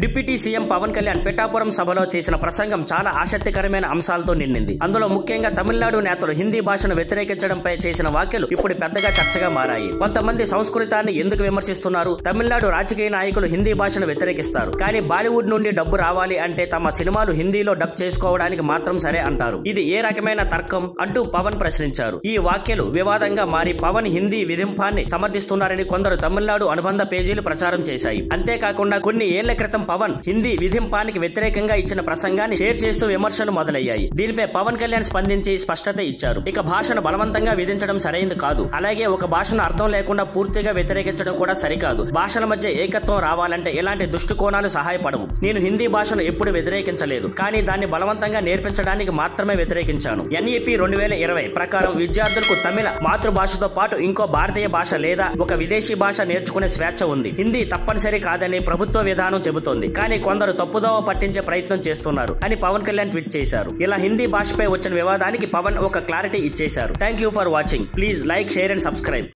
Deputy CM Pawan Kalyan Pithapuram సభలో చేసిన ప్రసంగం చాలా ఆసక్తికరమైన అంశాలతో నిండింది. అందులో ముఖ్యంగా తమిళనాడు నేతలు హిందీ భాషను వ్యతిరేకించడంపై చేసిన వ్యాఖ్యలు ఇప్పుడు పెద్దగా చర్చగా మారాయి. కొంతమంది సంస్కృతాన్ని ఎందుకు విమర్శిస్తున్నారు? తమిళనాడు రాజకీయ నాయకులు హిందీ భాషను వ్యతిరేకిస్తారు, కానీ బాలీవుడ్ నుండి డబ్బు రావాలి అంటే తమ సినిమాలు హిందీలో డబ్ చేసుకోవడానికి మాత్రం సరే అంటారు. ఇది ఏ రకమైన తర్కం అంటూ పవన్ ప్రశ్నించారు. ఈ వ్యాఖ్యలు వివాదంగా మారి పవన్ హిందీ విధింపాన్ని సమర్థిస్తున్నారని కొందరు తమిళనాడు అనుబంధ పేజీలు ప్రచారం చేశాయి. అంతేకాకుండా కొన్ని ఏళ్ల క్రితం పవన్ హిందీ విధింపానికి వ్యతిరేకంగా ఇచ్చిన ప్రసంగాన్ని షేర్ చేస్తూ విమర్శలు మొదలయ్యాయి. దీనిపై పవన్ కళ్యాణ్ స్పందించి స్పష్టత ఇచ్చారు. ఇక భాషను బలవంతంగా విధించడం సరైంది కాదు, అలాగే ఒక భాషను అర్థం లేకుండా పూర్తిగా వ్యతిరేకించడం కూడా సరికాదు. భాషల మధ్య ఏకత్వం రావాలంటే ఇలాంటి దృష్టికోణాలు సహాయపడవు. నేను హిందీ భాషను ఎప్పుడు వ్యతిరేకించలేదు, కానీ దాన్ని బలవంతంగా నేర్పించడానికి మాత్రమే వ్యతిరేకించాను. NEP 2020 ప్రకారం విద్యార్థులకు తమిళ మాతృభాషతో పాటు ఇంకో భారతీయ భాష లేదా ఒక విదేశీ భాష నేర్చుకునే స్వేచ్ఛ ఉంది. హిందీ తప్పనిసరి కాదని ప్రభుత్వ విధానం చెబుతోంది, కానీ కొందరు తప్పుదోవ పట్టించే ప్రయత్నం చేస్తున్నారు అని పవన్ కళ్యాణ్ ట్వీట్ చేశారు. ఇలా హిందీ భాషపై వచ్చిన వివాదానికి పవన్ ఒక క్లారిటీ ఇచ్చేశారు. Thank you for watching. Please like, share and subscribe.